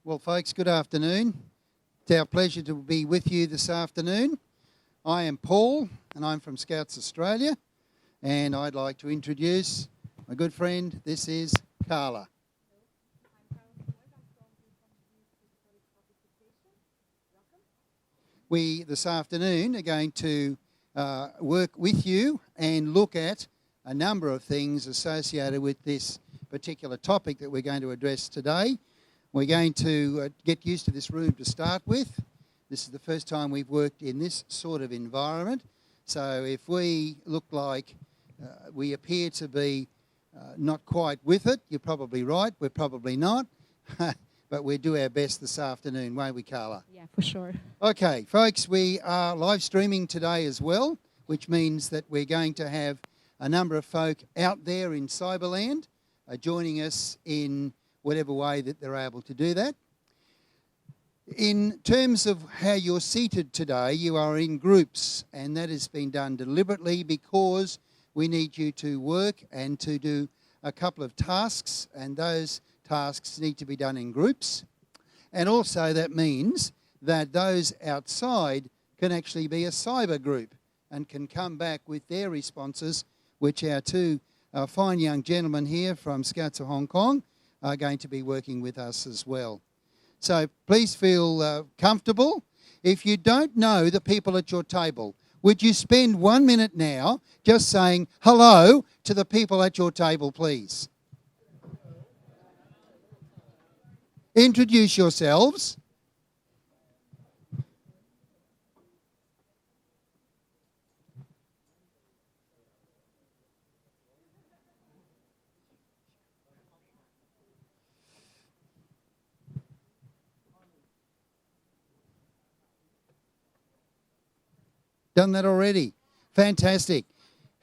Well, folks, good afternoon. It's our pleasure to be with you this afternoon. I am Paul, and I'm from Scouts Australia, and I'd like to introduce my good friend. This is Carla. We, this afternoon, are going to work with you and look at a number of things associated with this particular topic that we're going to address today. We're going to get used to this room to start with. This is the first time we've worked in this sort of environment. So if we look like we appear to be not quite with it, you're probably right. We're probably not. But we'll do our best this afternoon, won't we, Carla? Yeah, for sure. Okay, folks, we are live streaming today as well, which means that we're going to have a number of folk out there in Cyberland joining us in whatever way that they're able to do that. In terms of how you're seated today, you are in groups, and that has been done deliberately because we need you to work and to do a couple of tasks, and those tasks need to be done in groups. And also that means that those outside can actually be a cyber group and can come back with their responses, which our two fine young gentlemen here from Scouts of Hong Kong are going to be working with us as well. So please feel comfortable. If you don't know the people at your table, would you spend 1 minute now just saying hello to the people at your table, please? Introduce yourselves. Done that already? Fantastic.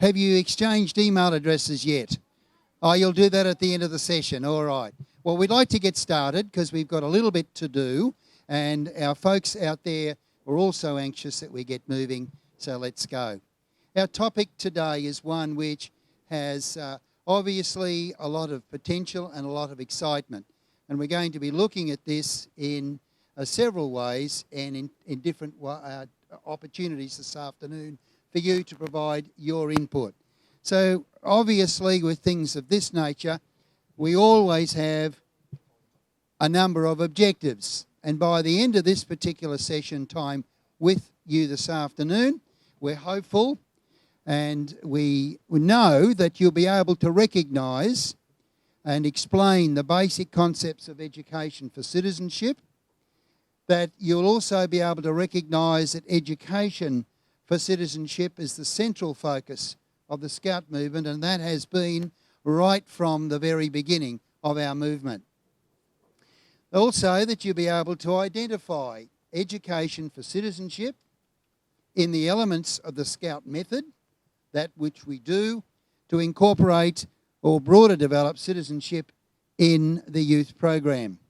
Have you exchanged email addresses yet? Oh, you'll do that at the end of the session. All right. Well, we'd like to get started because we've got a little bit to do, and our folks out there are also anxious that we get moving, so let's go. Our topic today is one which has obviously a lot of potential and a lot of excitement, and we're going to be looking at this in several ways and in different opportunities this afternoon for you to provide your input. So obviously with things of this nature, we always have a number of objectives. And by the end of this particular session time with you this afternoon, we're hopeful and we know that you'll be able to recognise and explain the basic concepts of education for citizenship, that you'll also be able to recognise that education for citizenship is the central focus of the Scout movement, and that has been right from the very beginning of our movement. Also, that you'll be able to identify education for citizenship in the elements of the Scout method, that which we do to incorporate or broader develop citizenship in the youth program.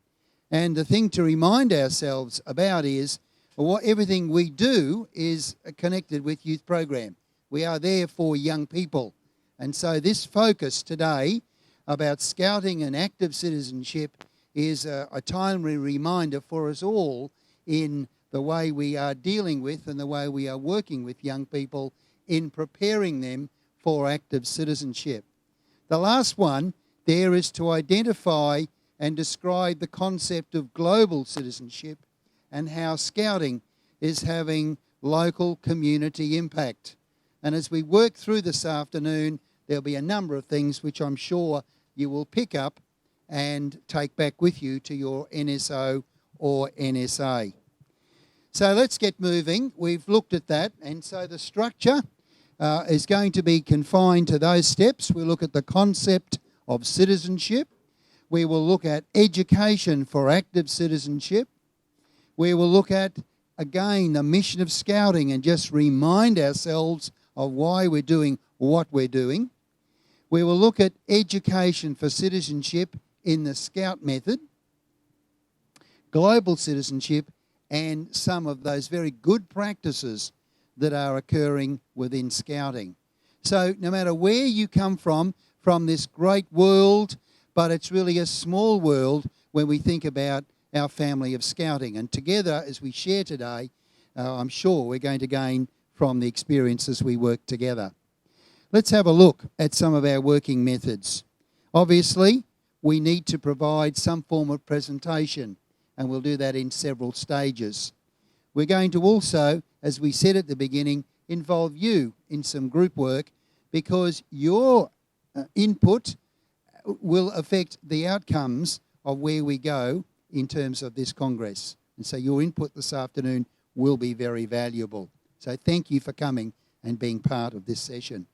And the thing to remind ourselves about is everything we do is connected with youth program. We are there for young people. And so this focus today about scouting and active citizenship is a timely reminder for us all in the way we are dealing with and the way we are working with young people in preparing them for active citizenship. The last one there is to identify and describe the concept of global citizenship and how scouting is having local community impact. And as we work through this afternoon, there'll be a number of things which I'm sure you will pick up and take back with you to your NSO or NSA. So let's get moving. We've looked at that, and so the structure is going to be confined to those steps. We'll look at the concept of citizenship. We will look at education for active citizenship. We will look at, again, the mission of scouting and just remind ourselves of why we're doing what we're doing. We will look at education for citizenship in the Scout method, global citizenship, and some of those very good practices that are occurring within Scouting. So no matter where you come from this great world, but it's really a small world when we think about our family of scouting. And together, as we share today, I'm sure we're going to gain from the experiences we work together. Let's have a look at some of our working methods. Obviously, we need to provide some form of presentation, and we'll do that in several stages. We're going to also, as we said at the beginning, involve you in some group work, because your input will affect the outcomes of where we go in terms of this Congress. And so your input this afternoon will be very valuable. So thank you for coming and being part of this session.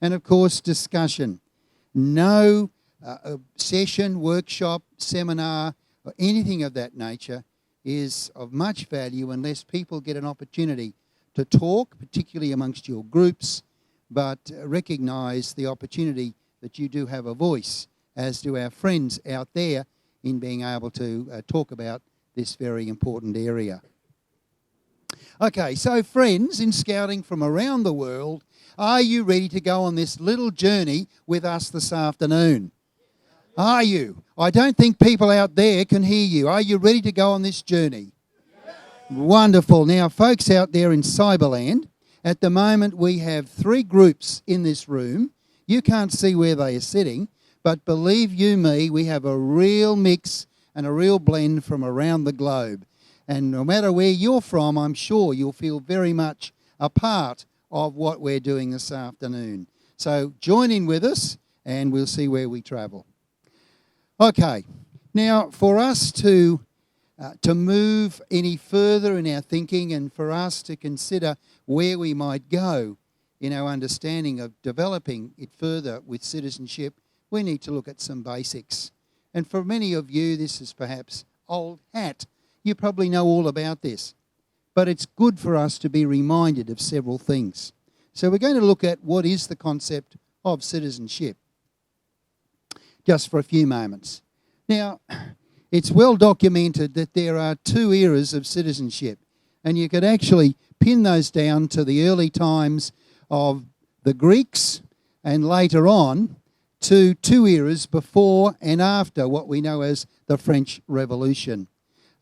And of course, discussion. No session, workshop, seminar, or anything of that nature is of much value unless people get an opportunity to talk, particularly amongst your groups, but recognise the opportunity that you do have a voice, as do our friends out there, in being able to talk about this very important area. Okay, so friends in scouting from around the world, are you ready to go on this little journey with us this afternoon? Are you? I don't think people out there can hear you. Are you ready to go on this journey? Yes. Wonderful. Now, folks out there in Cyberland, at the moment we have 3 groups in this room. You can't see where they are sitting, but believe you me, we have a real mix and a real blend from around the globe. And no matter where you're from, I'm sure you'll feel very much a part of what we're doing this afternoon. So join in with us and we'll see where we travel. Okay, now for us to move any further in our thinking and for us to consider where we might go in our understanding of developing it further with citizenship, we need to look at some basics. And for many of you, this is perhaps old hat. You probably know all about this, but it's good for us to be reminded of several things. So we're going to look at what is the concept of citizenship, just for a few moments. Now, it's well documented that there are 2 eras of citizenship, and you could actually pin those down to the early times of the Greeks and later on to 2 eras before and after what we know as the French Revolution.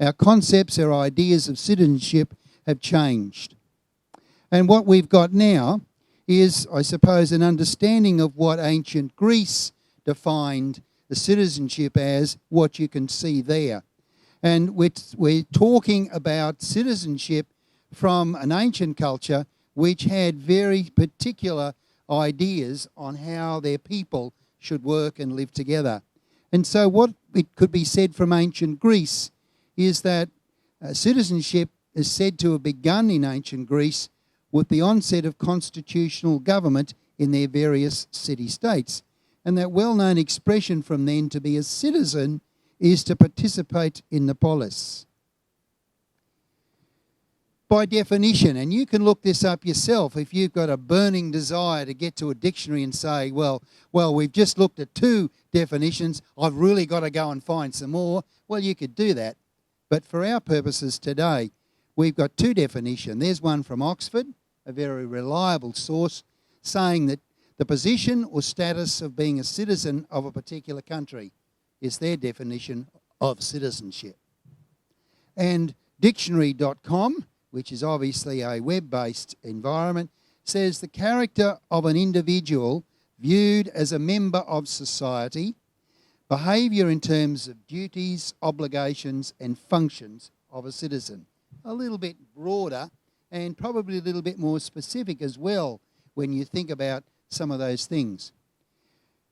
Our concepts, our ideas of citizenship have changed. And what we've got now is, I suppose, an understanding of what ancient Greece defined the citizenship as, what you can see there. And we're talking about citizenship from an ancient culture which had very particular ideas on how their people should work and live together. And so what it could be said from ancient Greece is that citizenship is said to have begun in ancient Greece with the onset of constitutional government in their various city-states. And that well-known expression from then, to be a citizen, is to participate in the polis. By definition, and you can look this up yourself if you've got a burning desire to get to a dictionary and say, well, we've just looked at 2 definitions, I've really got to go and find some more. Well, you could do that. But for our purposes today, we've got 2 definitions. There's one from Oxford, a very reliable source, saying that the position or status of being a citizen of a particular country is their definition of citizenship. And dictionary.com, which is obviously a web-based environment, says the character of an individual viewed as a member of society, behaviour in terms of duties, obligations and functions of a citizen. A little bit broader and probably a little bit more specific as well when you think about some of those things.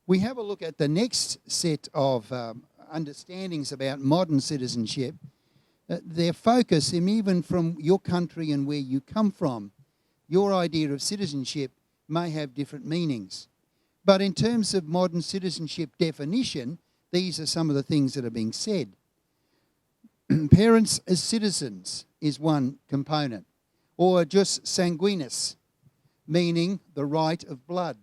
We have a look at the next set of understandings about modern citizenship. Their focus, and even from your country and where you come from, your idea of citizenship may have different meanings. But in terms of modern citizenship definition, these are some of the things that are being said. Parents as citizens is one component, or jus sanguinis, meaning the right of blood.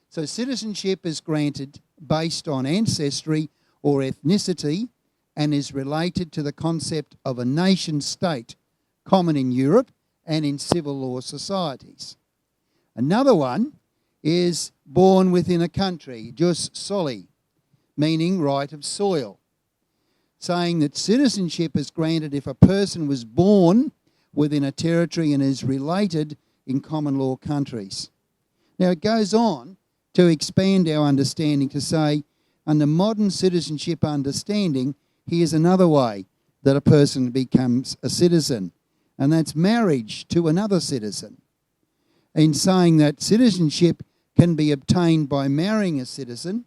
So citizenship is granted based on ancestry or ethnicity and is related to the concept of a nation-state, common in Europe and in civil law societies. Another one is born within a country, jus soli, meaning right of soil. saying that citizenship is granted if a person was born within a territory and is related in common law countries. Now, it goes on to expand our understanding to say, under modern citizenship understanding, here's another way that a person becomes a citizen, and that's marriage to another citizen. In saying that citizenship can be obtained by marrying a citizen,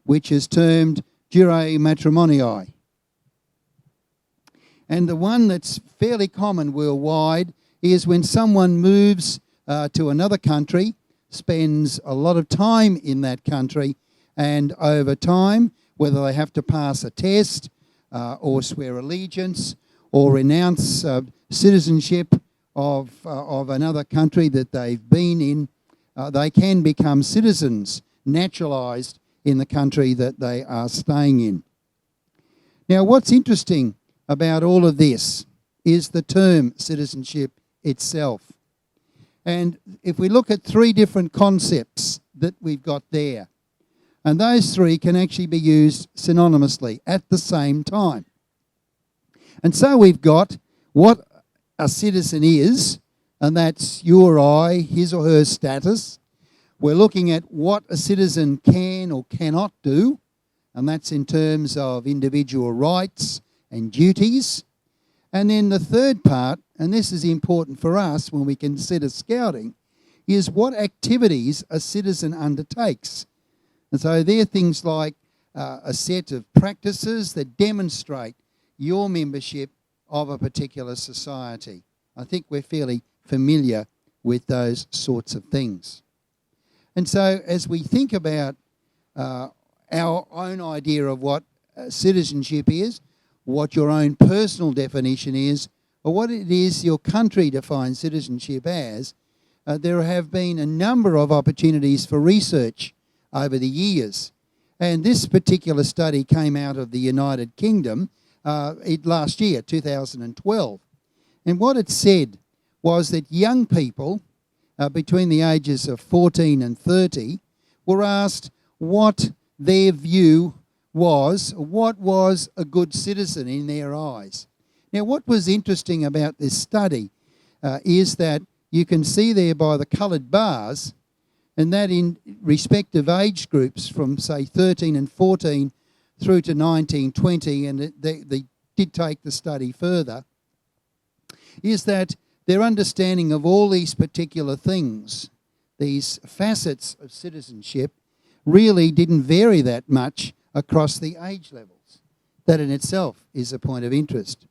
which is termed jure matrimoniae. And the one that's fairly common worldwide is when someone moves to another country, spends a lot of time in that country, and over time, whether they have to pass a test or swear allegiance or renounce citizenship of another country that they've been in, they can become citizens, naturalised in the country that they are staying in. Now, what's interesting about all of this is the term citizenship itself. And if we look at three different concepts that we've got there, and those three can actually be used synonymously at the same time. And so we've got what a citizen is, and that's you or I, his or her status. We're looking at what a citizen can or cannot do, and that's in terms of individual rights and duties. And then the third part, and this is important for us when we consider scouting, is what activities a citizen undertakes. And so they're things like a set of practices that demonstrate your membership of a particular society. I think we're fairly familiar with those sorts of things. And so as we think about our own idea of what citizenship is, what your own personal definition is, or what it is your country defines citizenship as, there have been a number of opportunities for research over the years. And this particular study came out of the United Kingdom last year, 2012. And what it said was that young people between the ages of 14 and 30 were asked what their view was, what was a good citizen in their eyes. Now, what was interesting about this study is that you can see there by the coloured bars, and that in respective age groups from, say, 13 and 14 through to 19, 20, and they did take the study further, is that their understanding of all these particular things, these facets of citizenship, really didn't vary that much across the age levels. That in itself is a point of interest.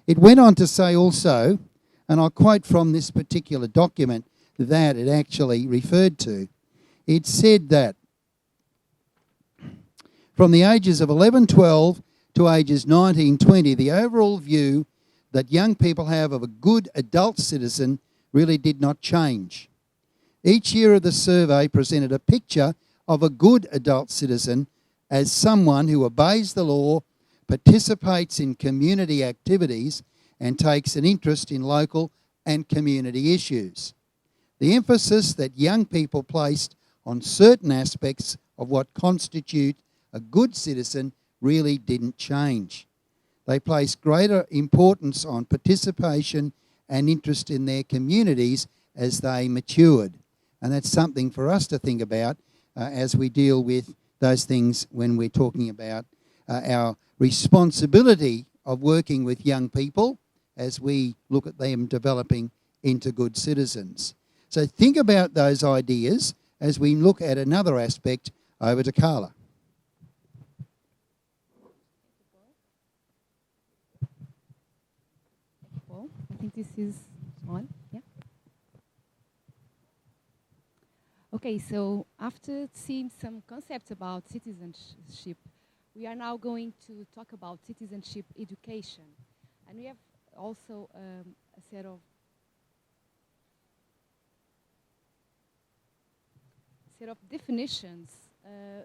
It went on to say also, and I'll quote from this particular document that it actually referred to, it said that from the ages of 11, 12 to ages 19, 20, the overall view that young people have of a good adult citizen really did not change. Each year of the survey presented a picture of a good adult citizen as someone who obeys the law, participates in community activities, and takes an interest in local and community issues. The emphasis that young people placed on certain aspects of what constitute a good citizen really didn't change. They placed greater importance on participation and interest in their communities as they matured. And that's something for us to think about as we deal with those things when we're talking about our responsibility of working with young people as we look at them developing into good citizens. So think about those ideas as we look at another aspect. Over to Carla. Well, I think this is on. Yeah. Okay, so after seeing some concepts about citizenship, we are now going to talk about citizenship education. And we have also a set of definitions.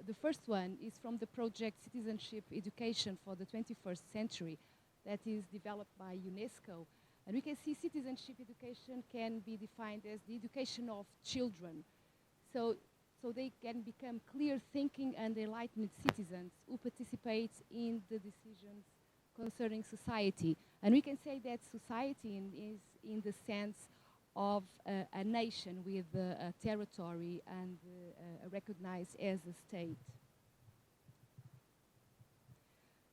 The first one is from the project Citizenship Education for the 21st Century that is developed by UNESCO. And we can see citizenship education can be defined as the education of children. So they can become clear thinking and enlightened citizens who participate in the decisions concerning society. And we can say that society is in the sense of a nation with a territory and recognized as a state.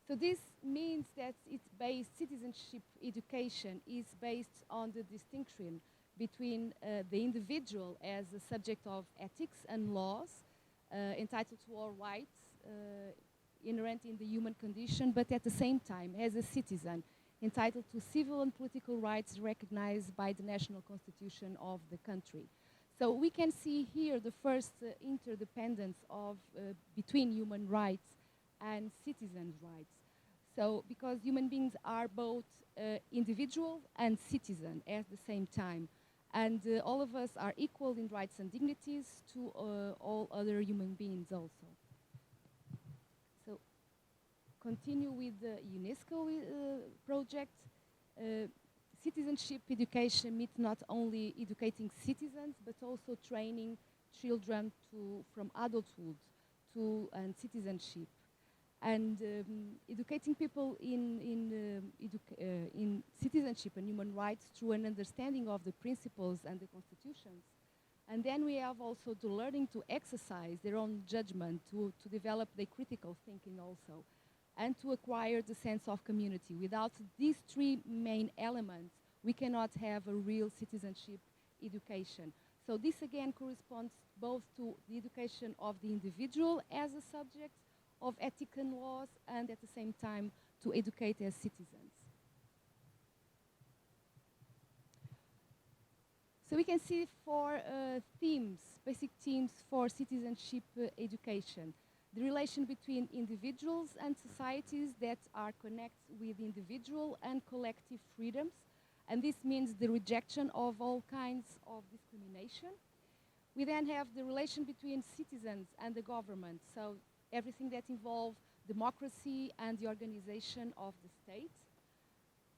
So this means that citizenship education is based on the distinction between the individual as a subject of ethics and laws, entitled to all rights inherent in the human condition, but at the same time as a citizen entitled to civil and political rights recognized by the national constitution of the country. So we can see here the first interdependence between human rights and citizens' rights. So because human beings are both individual and citizen at the same time, and all of us are equal in rights and dignities to all other human beings also. So continue with the UNESCO project. Citizenship education means not only educating citizens, but also training children from adulthood to citizenship. And educating people in citizenship and human rights through an understanding of the principles and the constitutions. And then we have also the learning to exercise their own judgment, to develop their critical thinking also, and to acquire the sense of community. Without these three main elements, we cannot have a real citizenship education. So this again corresponds both to the education of the individual as a subject of ethics and laws, and at the same time to educate as citizens. So we can see four basic themes for citizenship education. The relation between individuals and societies that are connected with individual and collective freedoms, and this means the rejection of all kinds of discrimination. We then have the relation between citizens and the government, so everything that involves democracy and the organization of the state,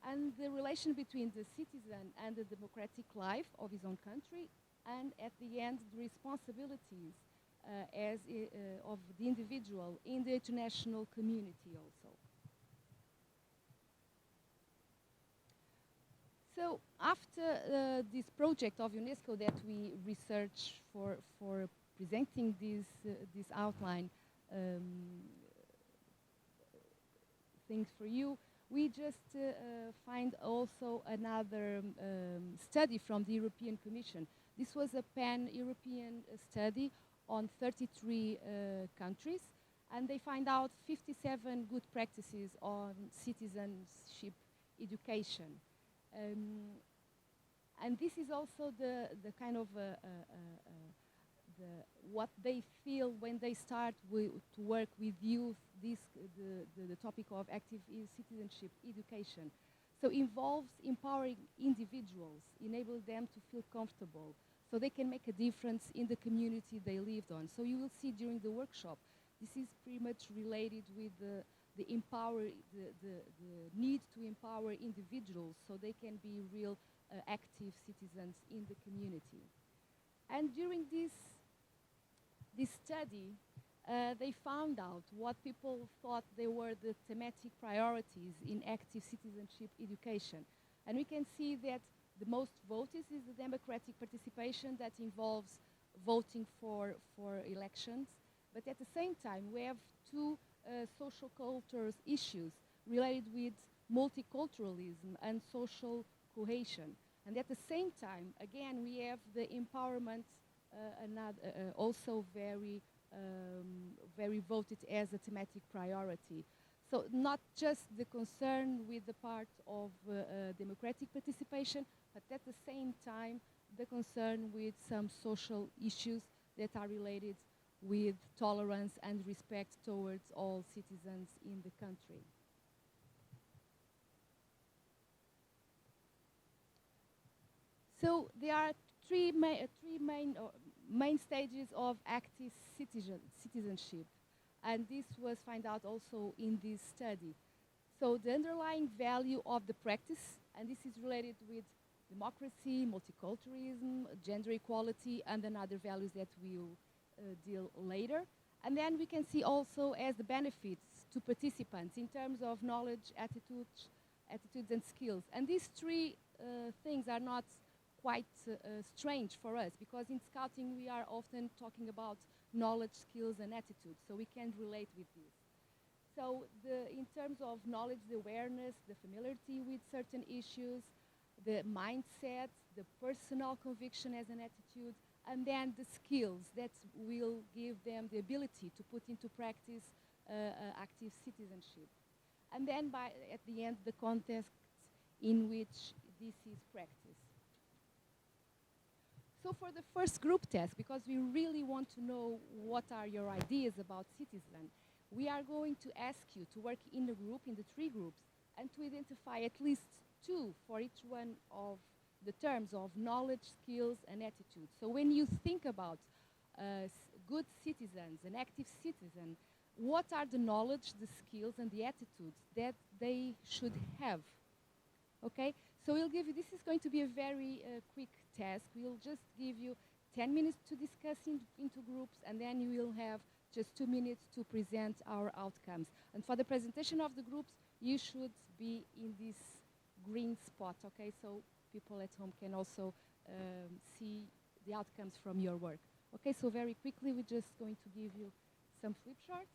and the relation between the citizen and the democratic life of his own country, and at the end, the responsibilities of the individual in the international community also. So after this project of UNESCO that we researched for presenting this outline, things for you, we just find also another study from the European Commission. This was a pan-European study on 33 countries, and they find out 57 good practices on citizenship education. And this is also the kind of what they feel when they start to work with youth, the topic of active citizenship education. So involves empowering individuals, enable them to feel comfortable, so they can make a difference in the community they lived on. So you will see during the workshop, this is pretty much related with the need to empower individuals so they can be real active citizens in the community. And during this study, they found out what people thought they were the thematic priorities in active citizenship education. And we can see that the most voted is the democratic participation that involves voting for elections. But at the same time, we have two social culture issues related with multiculturalism and social cohesion. And at the same time, again, we have the empowerment also very voted as a thematic priority. So not just the concern with the part of democratic participation, but at the same time, the concern with some social issues that are related with tolerance and respect towards all citizens in the country. So there are three main stages of active citizenship, and this was found out also in this study. So the underlying value of the practice, and this is related with democracy, multiculturalism, gender equality, and then other values that we'll deal later. And then we can see also as the benefits to participants in terms of knowledge, attitudes and skills. And these three things are not quite strange for us, because in scouting we are often talking about knowledge, skills and attitudes, so we can relate with this. So in terms of knowledge, the awareness, the familiarity with certain issues, the mindset, the personal conviction as an attitude, and then the skills that will give them the ability to put into practice active citizenship. And then at the end, the context in which this is practiced. So for the first group test, because we really want to know what are your ideas about citizen, we are going to ask you to work in a group, in the three groups, and to identify at least two for each one of the terms of knowledge, skills, and attitude. So when you think about good citizens, an active citizen, what are the knowledge, the skills, and the attitudes that they should have? Okay, so we'll give you, this is going to be a very quick task. We'll just give you 10 minutes to discuss into groups, and then you will have just 2 minutes to present our outcomes. And for the presentation of the groups, you should be in this green spot, okay? So people at home can also see the outcomes from your work. Okay, so very quickly, we're just going to give you some flip charts.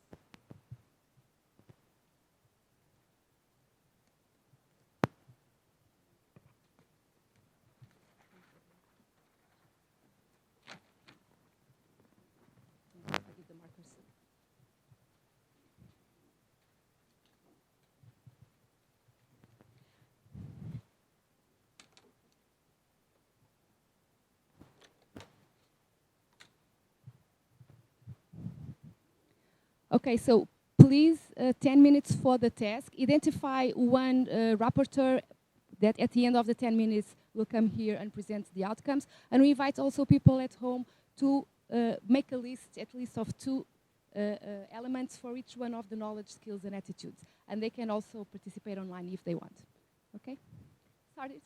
I'll give the markers. Okay, so please, 10 minutes for the task. Identify one rapporteur that at the end of the 10 minutes will come here and present the outcomes. And we invite also people at home to make a list, at least of 2 elements for each one of the knowledge, skills, and attitudes. And they can also participate online if they want. Okay? Start it.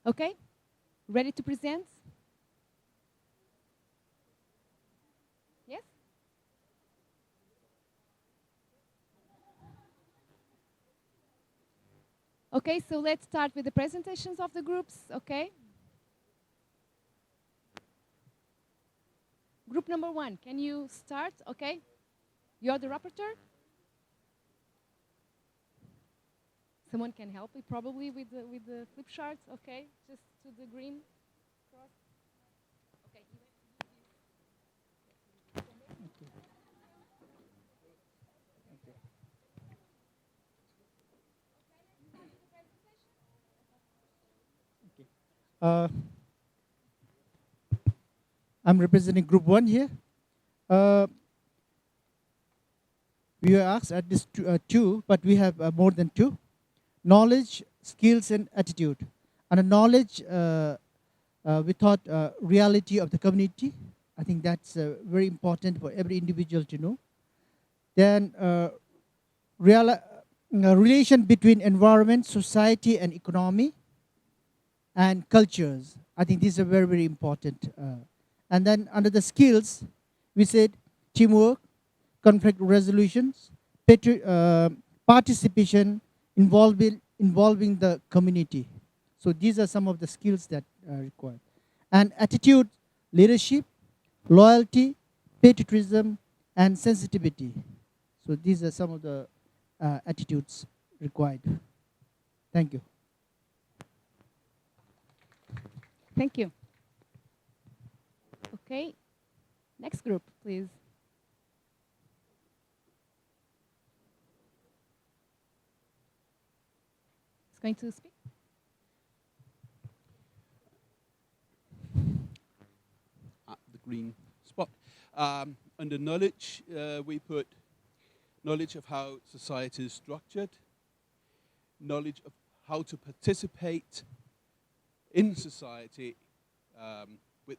Okay, ready to present? Yes? Okay, so let's start with the presentations of the groups, okay? Group number 1, can you start? Okay, you're the rapporteur? Someone can help me probably with the flip charts, okay? Just to the green cross. Okay. Uh, I'm representing Group 1 here. We were asked at this two, but we have more than two. Knowledge, skills, and attitude. And the knowledge, we thought reality of the community. I think that's very important for every individual to know. Then relation between environment, society, and economy, and cultures. I think these are very, very important. And then under the skills, we said teamwork, conflict resolutions, participation, involving the community. So these are some of the skills that are required. And attitude, leadership, loyalty, patriotism, and sensitivity. So these are some of the attitudes required. Thank you. Thank you. Okay, next group, please. Who's going to speak? At the green spot. Under knowledge, we put knowledge of how society is structured, knowledge of how to participate in society with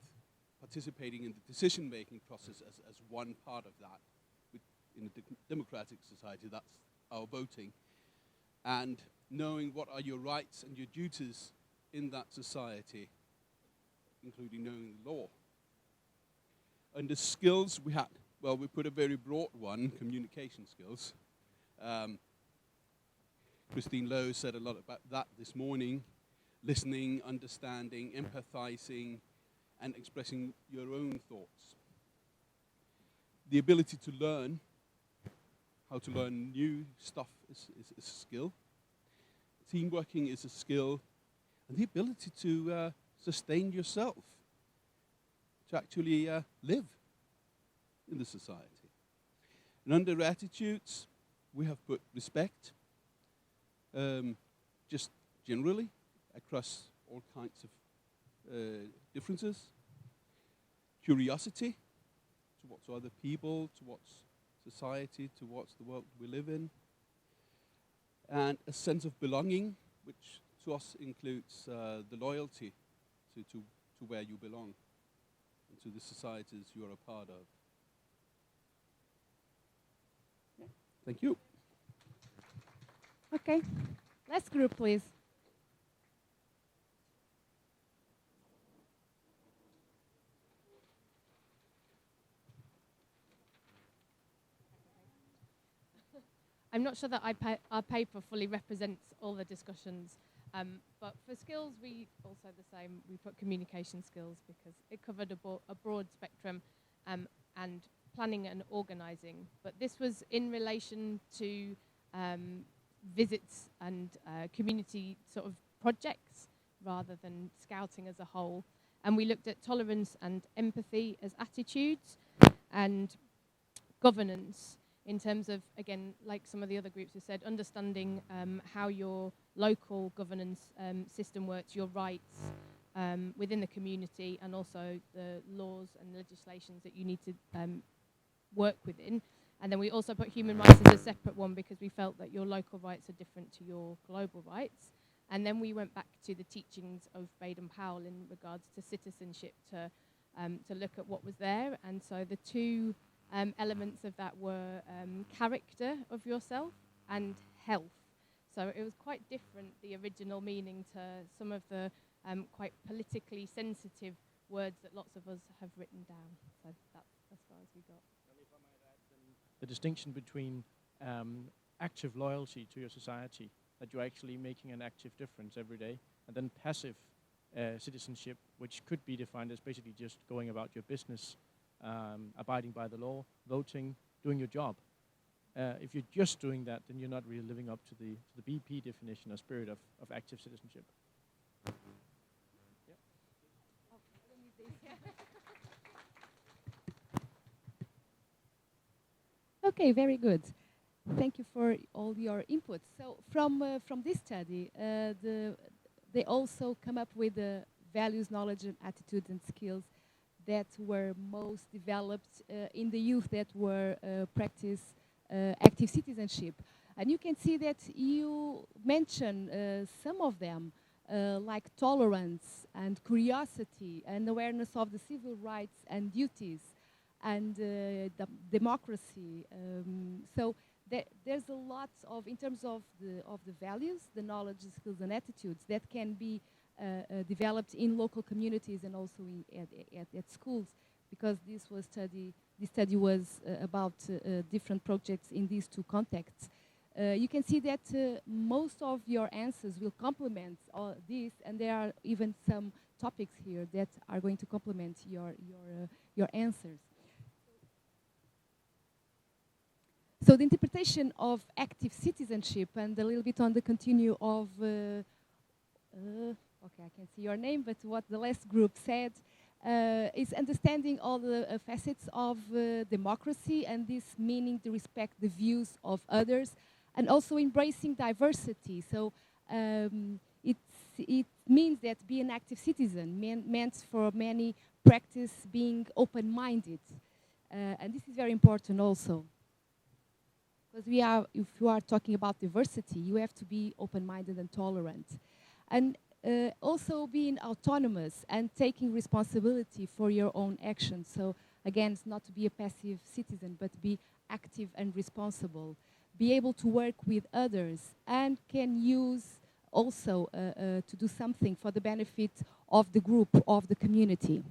participating in the decision-making process as one part of that. In a democratic society, that's our voting. And knowing what are your rights and your duties in that society, including knowing the law. Under skills, we put a very broad one, communication skills. Christine Lowe said a lot about that this morning. Listening, understanding, empathizing, and expressing your own thoughts. The ability to learn, how to learn new stuff is a skill. Teamworking is a skill. And the ability to sustain yourself, to actually live in the society. And under attitudes, we have put respect, just generally, across all kinds of differences. Curiosity towards other people, towards society, towards the world we live in. And a sense of belonging, which to us includes the loyalty to where you belong, and to the societies you are a part of. Yeah. Thank you. Okay, last group, please. I'm not sure that our paper fully represents all the discussions, but for skills, we also the same. We put communication skills because it covered a broad spectrum, and planning and organising. But this was in relation to visits and community sort of projects rather than scouting as a whole. And we looked at tolerance and empathy as attitudes, and governance in terms of, again, like some of the other groups have said, understanding how your local governance system works, your rights within the community, and also the laws and legislations that you need to work within. And then we also put human rights as a separate one because we felt that your local rights are different to your global rights. And then we went back to the teachings of Baden-Powell in regards to citizenship to look at what was there. And so the two elements of that were character of yourself and health. So it was quite different, the original meaning, to some of the quite politically sensitive words that lots of us have written down. So that's as far as we got. And if I might add, the distinction between active loyalty to your society, that you're actually making an active difference every day, and then passive citizenship, which could be defined as basically just going about your business, abiding by the law, voting, doing your job. If you're just doing that, then you're not really living up to the BP definition or spirit of active citizenship. Okay, very good. Thank you for all your inputs. So from this study, they also come up with the values, knowledge, and attitudes and skills that were most developed in the youth that were practice active citizenship. And you can see that you mention some of them, like tolerance and curiosity and awareness of the civil rights and duties and the democracy. So there's a lot of, in terms of the values, the knowledge, the skills and attitudes that can be developed in local communities and also at schools, because this study was about different projects in these two contexts. You can see that most of your answers will complement this, and there are even some topics here that are going to complement your answers. So the interpretation of active citizenship, and a little bit on the continue of, okay, I can see your name, but what the last group said, is understanding all the facets of democracy, and this meaning to respect the views of others, and also embracing diversity. So it means that being an active citizen meant for many practice being open-minded, and this is very important also. Because if you are talking about diversity, you have to be open-minded and tolerant. And also being autonomous and taking responsibility for your own actions. So again, it's not to be a passive citizen, but be active and responsible. Be able to work with others and can use also to do something for the benefit of the group, of the community.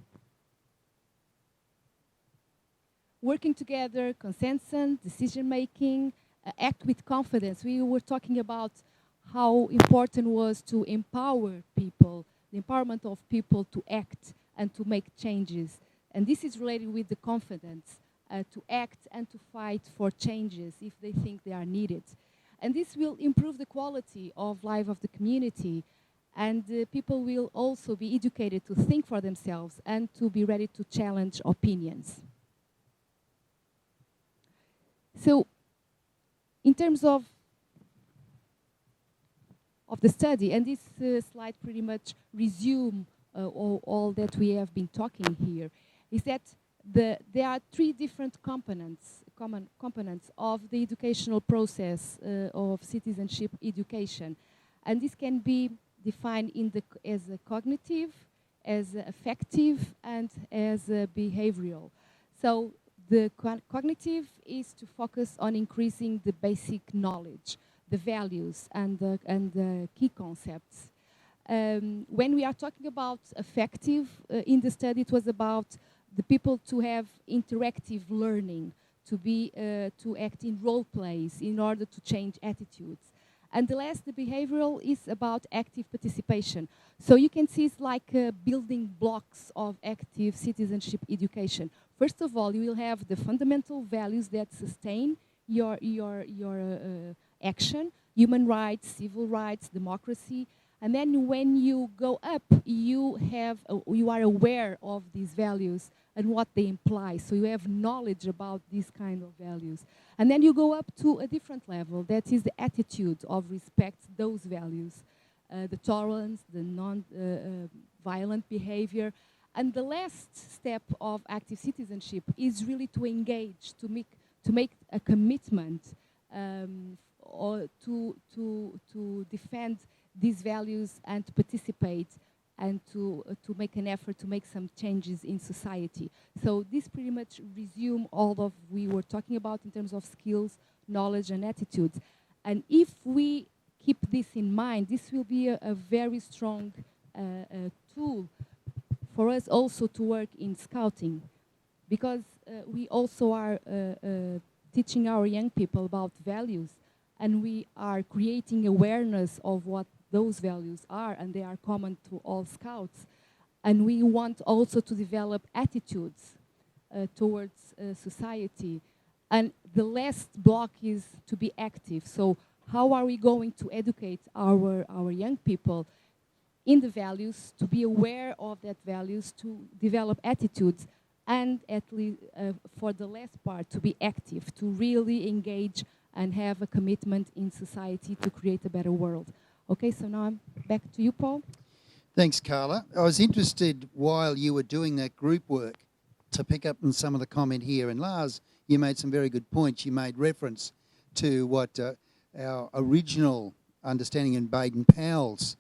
Working together, consensus, decision-making, act with confidence. We were talking about how important was to empower people, the empowerment of people to act and to make changes. And this is related with the confidence to act and to fight for changes if they think they are needed. And this will improve the quality of life of the community, and people will also be educated to think for themselves and to be ready to challenge opinions. So, in terms of the study, and this slide pretty much resume all that we have been talking here, is that there are three different components of the educational process of citizenship education, and this can be defined as a cognitive, as affective, and as behavioral. So the cognitive is to focus on increasing the basic knowledge, the values, and the key concepts. When we are talking about affective, in the study it was about the people to have interactive learning, to act in role plays in order to change attitudes. And the last, the behavioral, is about active participation. So you can see it's like building blocks of active citizenship education. First of all, you will have the fundamental values that sustain your action, human rights, civil rights, democracy. And then when you go up, you are aware of these values and what they imply. So you have knowledge about these kind of values. And then you go up to a different level, that is the attitude of respect, those values, the tolerance, the non-violent behavior. And the last step of active citizenship is really to engage, to make a commitment or to defend these values and to participate and to make an effort to make some changes in society. So this pretty much resume all of we were talking about in terms of skills, knowledge, and attitudes. And if we keep this in mind, this will be a very strong a tool for us also to work in scouting, because we also are teaching our young people about values, and we are creating awareness of what those values are, and they are common to all scouts. And we want also to develop attitudes towards society. And the last block is to be active. So how are we going to educate our young people in the values, to be aware of that values, to develop attitudes, and at least for the last part, to be active, to really engage and have a commitment in society to create a better world. Okay, so now I'm back to you, Paul. Thanks, Carla. I was interested while you were doing that group work to pick up on some of the comment here. And Lars, you made some very good points. You made reference to what our original understanding in Baden-Powell's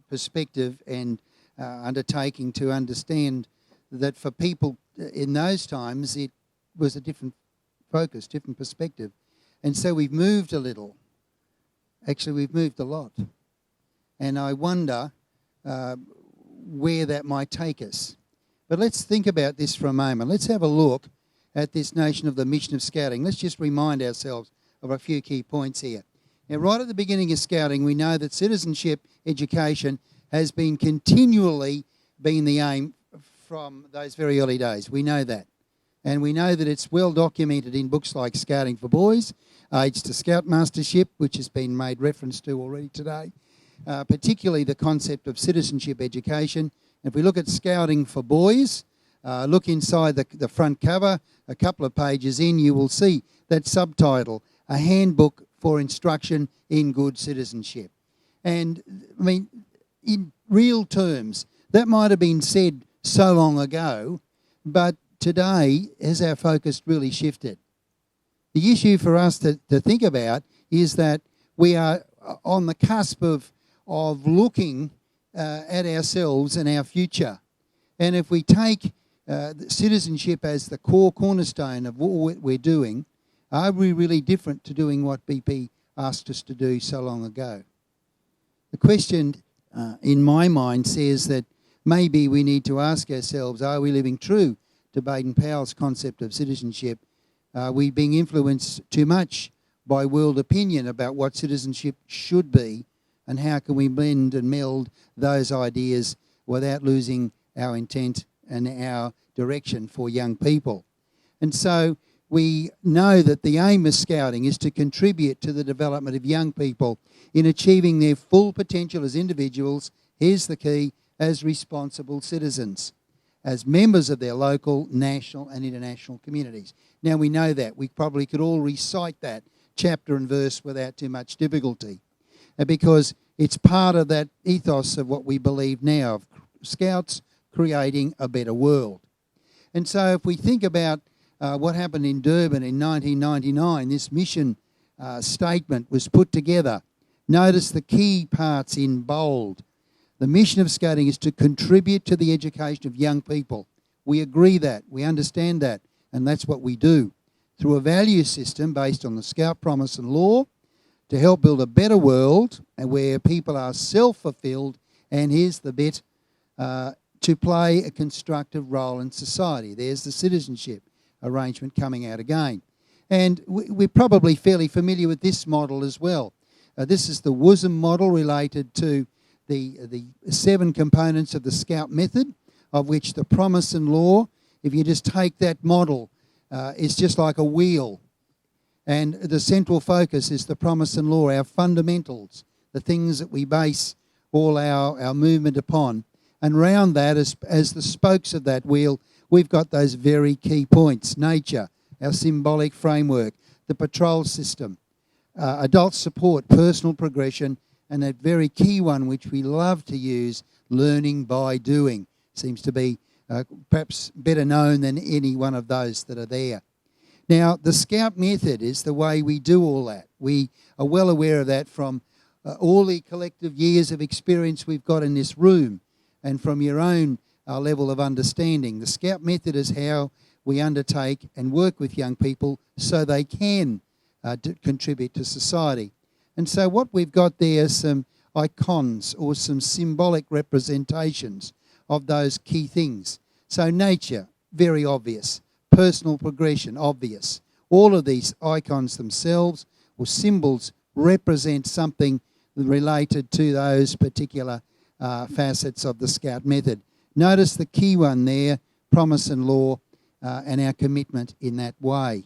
perspective and undertaking to understand that for people in those times, it was a different focus, different perspective. And so we've moved a little. Actually, we've moved a lot. And I wonder where that might take us. But let's think about this for a moment. Let's have a look at this notion of the mission of scouting. Let's just remind ourselves of a few key points here. Now, right at the beginning of scouting, we know that citizenship education has been continually been the aim from those very early days. We know that. And we know that it's well documented in books like Scouting for Boys, Aids to Scoutmastership, which has been made reference to already today, particularly the concept of citizenship education. If we look at Scouting for Boys, look inside the front cover, a couple of pages in, you will see that subtitle, A Handbook for Instruction in Good Citizenship. And, I mean, in real terms, that might have been said so long ago, but today has our focus really shifted. The issue for us to think about is that we are on the cusp of looking at ourselves and our future. And if we take citizenship as the core cornerstone of what we're doing, are we really different to doing what BP asked us to do so long ago? The question in my mind says that maybe we need to ask ourselves, are we living true to Baden-Powell's concept of citizenship? Are we being influenced too much by world opinion about what citizenship should be, and how can we blend and meld those ideas without losing our intent and our direction for young people? And so we know that the aim of scouting is to contribute to the development of young people in achieving their full potential as individuals, here's the key, as responsible citizens, as members of their local, national and international communities. Now we know that. We probably could all recite that chapter and verse without too much difficulty, because it's part of that ethos of what we believe now, of Scouts creating a better world. And so if we think about what happened in Durban in 1999, this mission statement was put together. Notice the key parts in bold. The mission of Scouting is to contribute to the education of young people. We agree that, we understand that, and that's what we do. Through a value system based on the Scout Promise and Law, to help build a better world and where people are self-fulfilled, and here's the bit, to play a constructive role in society. There's the citizenship arrangement coming out again. And we're probably fairly familiar with this model as well. This is the WSEC model related to the 7 components of the Scout method, of which the Promise and Law, if you just take that model, is just like a wheel. And the central focus is the Promise and Law, our fundamentals, the things that we base all our movement upon. And round that, as the spokes of that wheel, we've got those very key points: nature, our symbolic framework, the patrol system, adult support, personal progression, and that very key one which we love to use, learning by doing. Seems to be perhaps better known than any one of those that are there. Now, the Scout method is the way we do all that. We are well aware of that from all the collective years of experience we've got in this room, and from your own level of understanding. The Scout method is how we undertake and work with young people so they can contribute to society. And so what we've got there are some icons or some symbolic representations of those key things. So nature, very obvious. Personal progression, obvious. All of these icons themselves or symbols represent something related to those particular facets of the Scout method. Notice the key one there, promise and law, and our commitment in that way.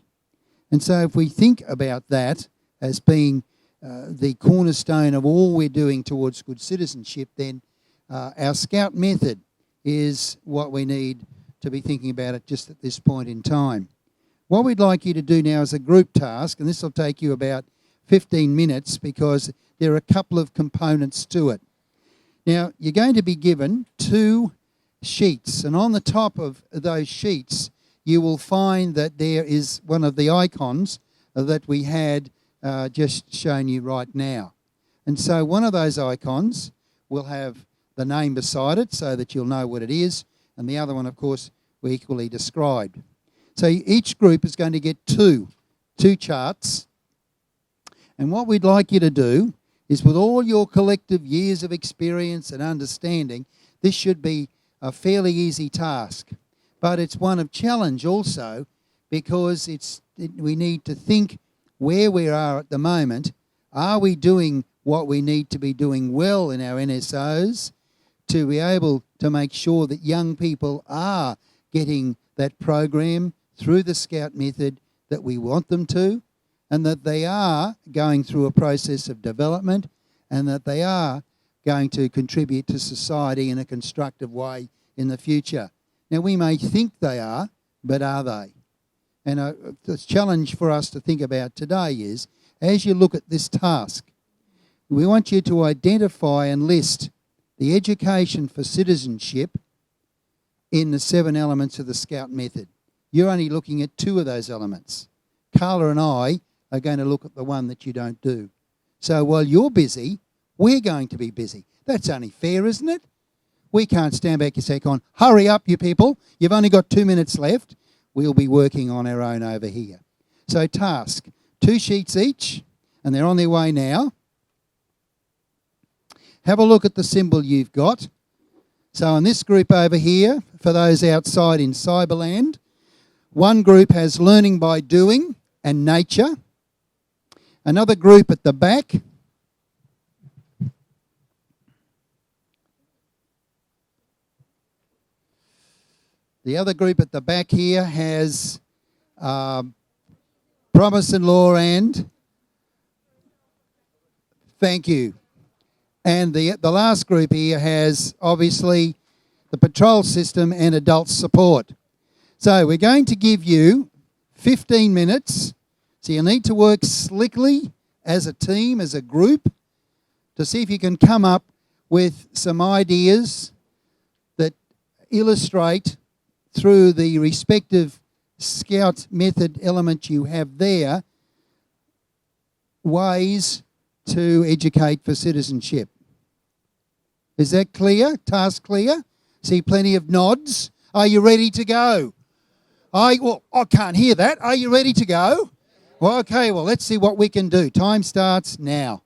And so if we think about that as being the cornerstone of all we're doing towards good citizenship, then our Scout method is what we need to be thinking about it just at this point in time. What we'd like you to do now is a group task, and this will take you about 15 minutes because there are a couple of components to it. Now, you're going to be given 2 sheets, and on the top of those sheets you will find that there is one of the icons that we had just shown you right now. And so one of those icons will have the name beside it so that you'll know what it is, and the other one, of course, we equally described. So each group is going to get two charts, and what we'd like you to do is, with all your collective years of experience and understanding, this should be a fairly easy task. But it's one of challenge also, because we need to think where we are at the moment. Are we doing what we need to be doing well in our NSOs to be able to make sure that young people are getting that program through the Scout method that we want them to, and that they are going through a process of development, and that they are going to contribute to society in a constructive way in the future. Now, we may think they are, but are they? And the challenge for us to think about today is, as you look at this task, we want you to identify and list the education for citizenship in the 7 elements of the Scout method. You're only looking at 2 of those elements. Carla and I are going to look at the one that you don't do. So while you're busy, we're going to be busy. That's only fair, isn't it? We can't stand back and say, hurry up, you people. You've only got 2 minutes left. We'll be working on our own over here. So task, 2 sheets each, and they're on their way now. Have a look at the symbol you've got. So in this group over here, for those outside in Cyberland, one group has learning by doing and nature. Another group at the back here has promise and law and thank you. And the last group here has obviously the patrol system and adult support. So we're going to give you 15 minutes. So you need to work slickly as a team, as a group, to see if you can come up with some ideas that illustrate, through the respective Scout method element you have there, ways to educate for citizenship. Is that clear? Task clear? See plenty of nods. Are you ready to go? I can't hear that. Are you ready to go? Well, okay, well, let's see what we can do. Time starts now.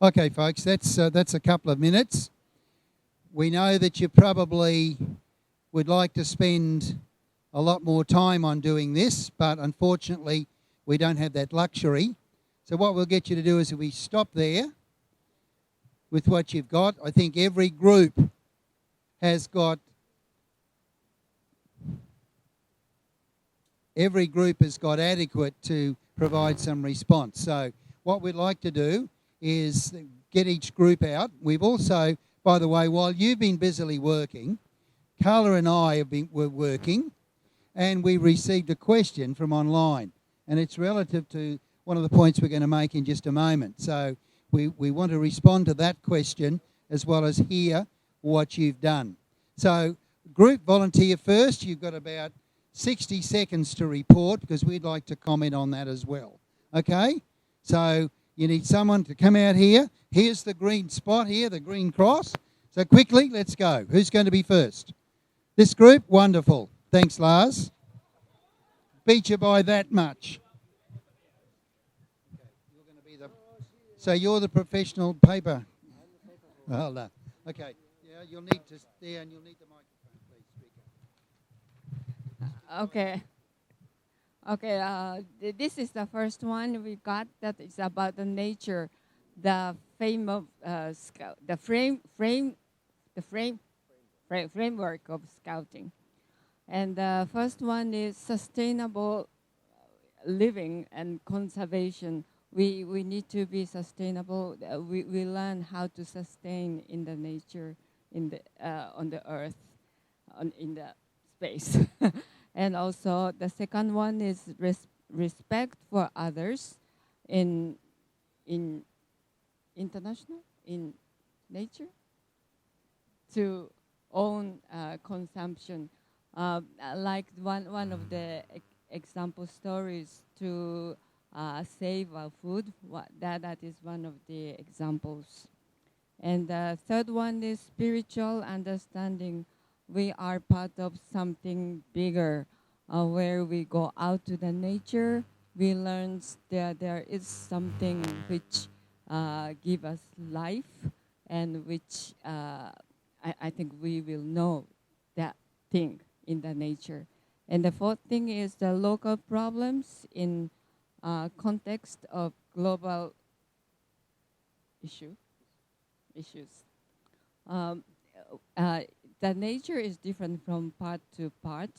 Okay, folks, that's a couple of minutes. We know that you probably would like to spend a lot more time on doing this, but unfortunately we don't have that luxury. So what we'll get you to do is if we stop there with what you've got. I think every group has got adequate to provide some response. So what we'd like to do is get each group out. We've also, by the way, while you've been busily working, Carla and I were working, and we received a question from online, and it's relative to one of the points we're going to make in just a moment. So we want to respond to that question as well as hear what you've done. So group volunteer first. You've got about 60 seconds to report because we'd like to comment on that as well. Okay? So you need someone to come out here. Here's the green spot here, the green cross. So quickly, let's go. Who's going to be first? This group? Wonderful. Thanks, Lars. Beat you by that much. So you're the professional paper. Well done. Okay. Yeah, you'll need to stay and you'll need the microphone, please. Speaker. Okay. Okay. This is the first one we got that is about the nature, the frame of the framework of scouting, and the first one is sustainable living and conservation. We need to be sustainable. We learn how to sustain in the nature, in the on the earth, in the space. And also the second one is respect for others in international, in nature, to own consumption. Like one of the example stories to save our food. That is one of the examples. And the third one is spiritual understanding. We are part of something bigger, where we go out to the nature. We learn that there is something which give us life, and which I think we will know that thing in the nature. And the fourth thing is the local problems in context of global issues. The nature is different from part to part,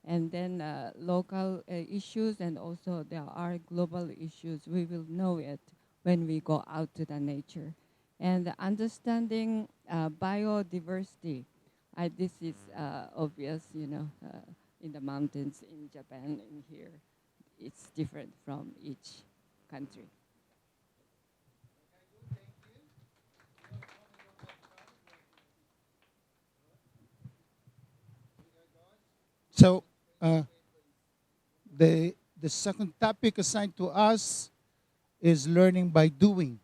and then local issues, and also there are global issues. We will know it when we go out to the nature. And understanding biodiversity. This is obvious, in the mountains in Japan, in here. It's different from each country. So the second topic assigned to us is learning by doing.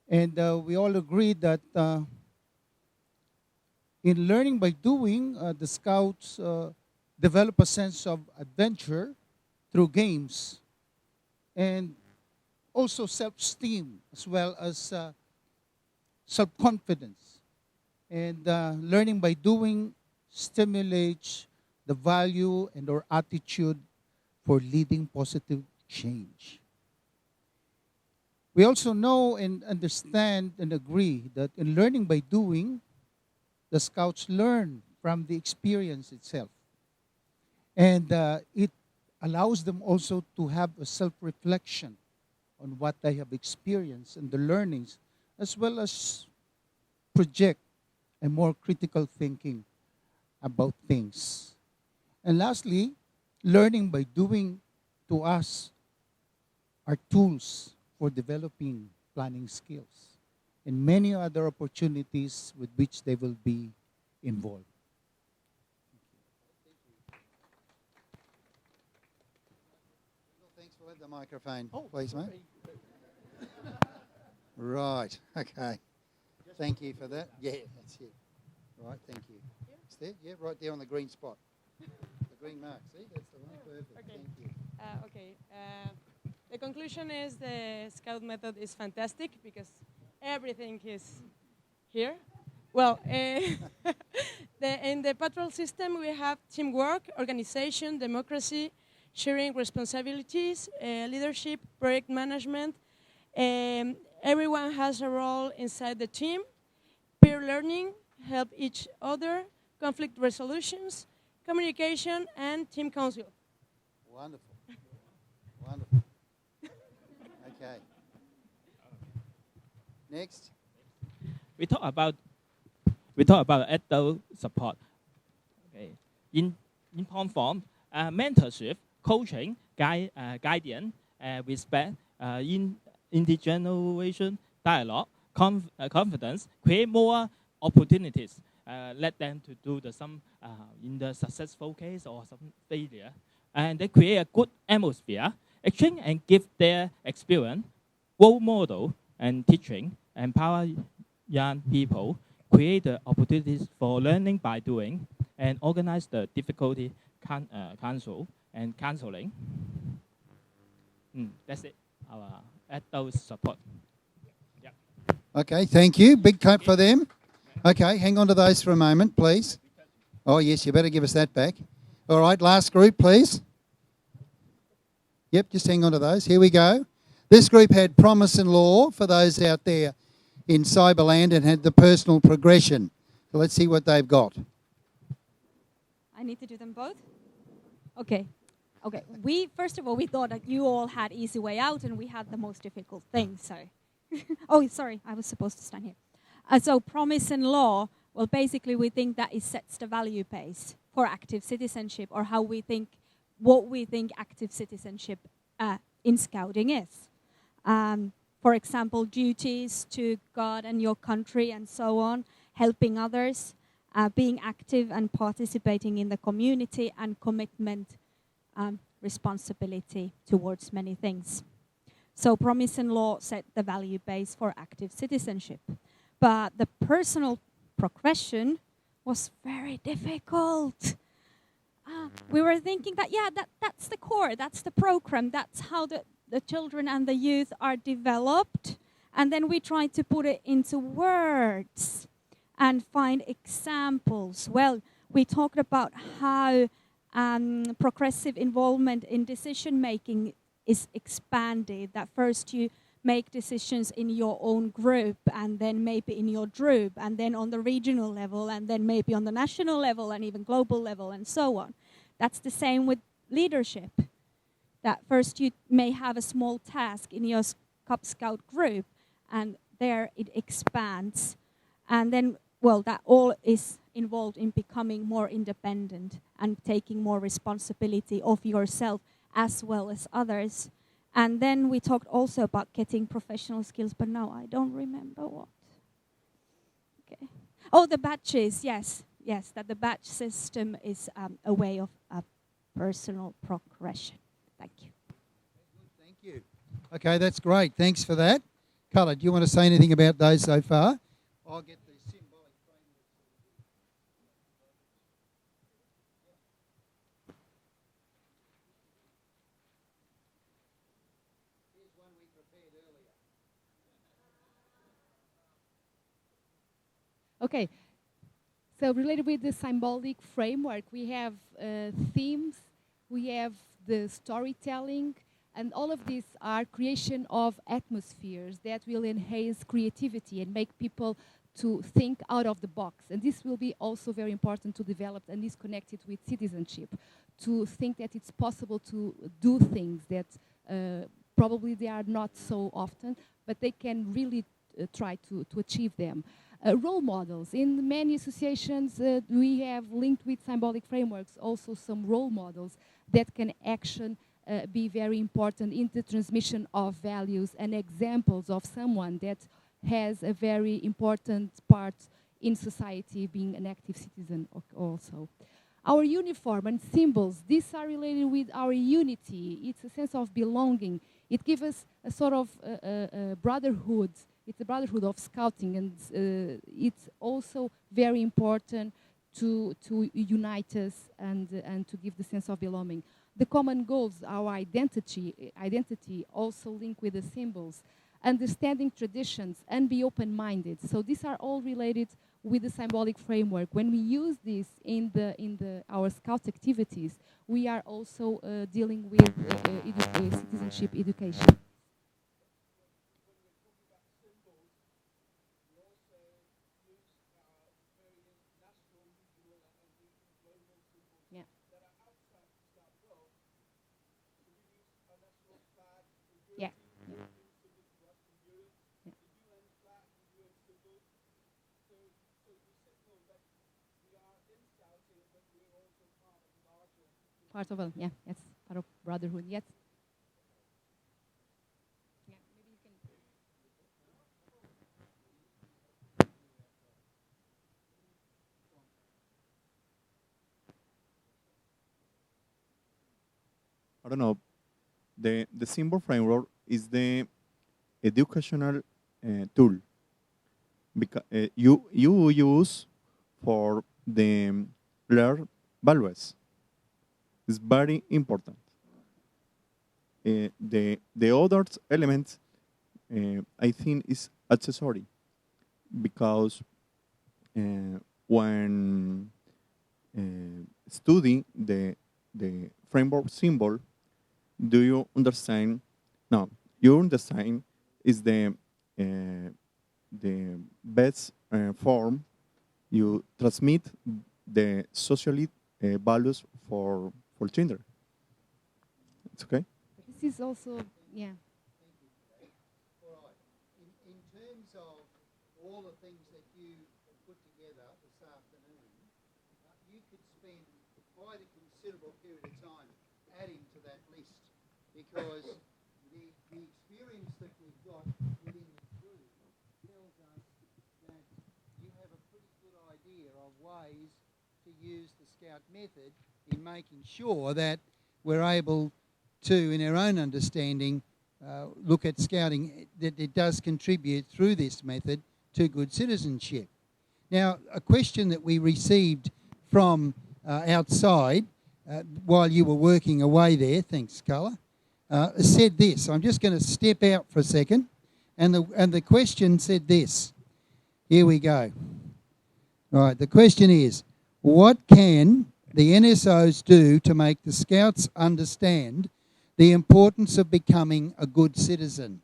And we all agree that in learning by doing, the Scouts develop a sense of adventure through games, and also self-esteem, as well as self-confidence. And learning by doing stimulates the value and our attitude for leading positive change. We also know and understand and agree that in learning by doing, the Scouts learn from the experience itself. And it allows them also to have a self-reflection on what they have experienced and the learnings, as well as project a more critical thinking about things. And lastly, learning by doing to us are tools for developing planning skills and many other opportunities with which they will be involved. Thanks for the microphone, please, mate. Right, okay. Thank you for that. Yeah, that's it. Right, thank you. It's there? Yeah, right there on the green spot. The green mark, see? That's the one. Perfect. Okay. Thank you. The conclusion is the Scout method is fantastic because everything is here. Well, in the patrol system, we have teamwork, organization, democracy, sharing responsibilities, leadership, project management. Everyone has a role inside the team. Peer learning, help each other, conflict resolutions, communication, and team council. Wonderful. Wonderful. Okay. Next. We talk about adult support. Okay. In point form, mentorship, coaching, guidance, respect, intergeneration dialogue, confidence, create more opportunities. Let them to do some in the successful case or some failure, and they create a good atmosphere, exchange and give their experience, role model and teaching, empower young people, create the opportunities for learning by doing, and organize the difficulty counsel and counseling. That's it. Our adult support. Yeah. Okay, thank you. Big clap for them. Okay, hang on to those for a moment, please. Oh, yes, you better give us that back. All right, last group, please. Yep, just hang on to those. Here we go. This group had promise and law for those out there in Cyberland and had the personal progression. So let's see what they've got. I need to do them both? Okay. Okay. First of all, we thought that you all had easy way out and we had the most difficult thing, so. Oh, sorry, I was supposed to stand here. So promise and law, well, basically we think that it sets the value base for active citizenship, or what we think active citizenship in Scouting is. For example, duties to God and your country and so on, helping others, being active and participating in the community, and commitment, responsibility towards many things. So promise and law set the value base for active citizenship. But the personal progression was very difficult. We were thinking that, that's the core, that's the program, that's how the children and the youth are developed. And then we tried to put it into words and find examples. Well, we talked about how progressive involvement in decision-making is expanded, that first you make decisions in your own group, and then maybe in your group, and then on the regional level, and then maybe on the national level, and even global level, and so on. That's the same with leadership. That first you may have a small task in your Cub Scout group, and there it expands. And then, well, that all is involved in becoming more independent and taking more responsibility of yourself as well as others. And then we talked also about getting professional skills, but now I don't remember what. Okay. Oh, the badges, yes, that the badge system is a way of personal progression. Thank you. Thank you. Okay, that's great. Thanks for that. Carla, do you want to say anything about those so far? I'll get the symbolic framework. Here's one we prepared earlier. Okay. So related with the symbolic framework, we have themes, we have the storytelling, and all of these are creation of atmospheres that will enhance creativity and make people to think out of the box. And this will be also very important to develop, and is connected with citizenship, to think that it's possible to do things that probably they are not so often, but they can really try to achieve them. Role models. In many associations, we have linked with symbolic frameworks also some role models that can be very important in the transmission of values and examples of someone that has a very important part in society, being an active citizen also. Our uniform and symbols, these are related with our unity. It's a sense of belonging. It gives us a sort of brotherhood. It's a brotherhood of scouting, and it's also very important to unite us and to give the sense of belonging. The common goals, our identity also linked with the symbols. understanding traditions, and be open-minded. So these are all related with the symbolic framework. When we use this in our Scout activities, we are also dealing with citizenship education. Yeah. Part of yes, part of brotherhood, yes. Yeah, maybe you can. I don't know. The symbol framework is the educational tool because you use for the learn values. It's very important. The other element I think is accessory because when studying the framework symbol, do you understand? No, you understand is the best form you transmit the socially values for children. It's okay. This is also, yeah. All right. In terms of all the things that you have put together this afternoon, you could spend quite a considerable period of time adding to that list because the experience that we've got within the group tells us that you have a pretty good idea of ways to use the Scout method in making sure that we're able to, in our own understanding, look at Scouting, that it does contribute through this method to good citizenship. Now, a question that we received from outside while you were working away there, thanks Carla, said this. I'm just going to step out for a second, and the question said this. Here we go. All right, the question is, what can the NSOs do to make the Scouts understand the importance of becoming a good citizen?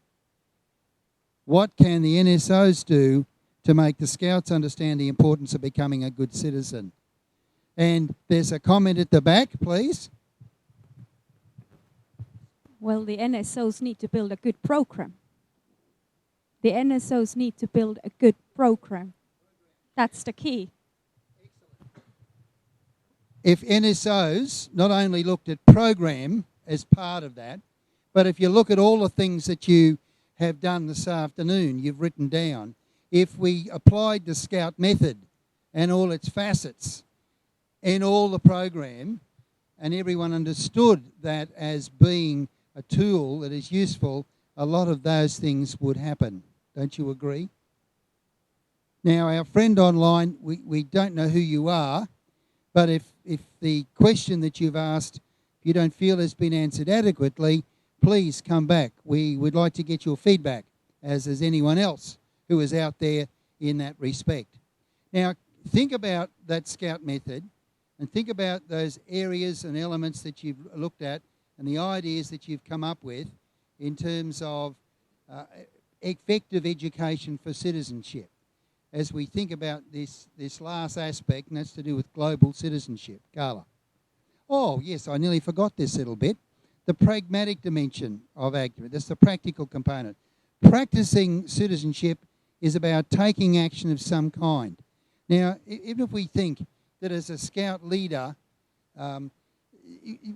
What can the NSOs do to make the Scouts understand the importance of becoming a good citizen? And there's a comment at the back, please. Well, the NSOs need to build a good program. The NSOs need to build a good program. That's the key. If NSOs not only looked at program as part of that, but if you look at all the things that you have done this afternoon, you've written down, if we applied the Scout method and all its facets in all the program, and everyone understood that as being a tool that is useful, a lot of those things would happen. Don't you agree? Now, our friend online, we don't know who you are, but if the question that you've asked, if you don't feel has been answered adequately, please come back. We would like to get your feedback, as is anyone else who is out there in that respect. Now, think about that Scout method and think about those areas and elements that you've looked at and the ideas that you've come up with in terms of effective education for citizenship. As we think about this last aspect, and that's to do with global citizenship. Carla. Oh, yes, I nearly forgot this little bit. The pragmatic dimension of activity. That's the practical component. Practicing citizenship is about taking action of some kind. Now, even if we think that as a Scout leader,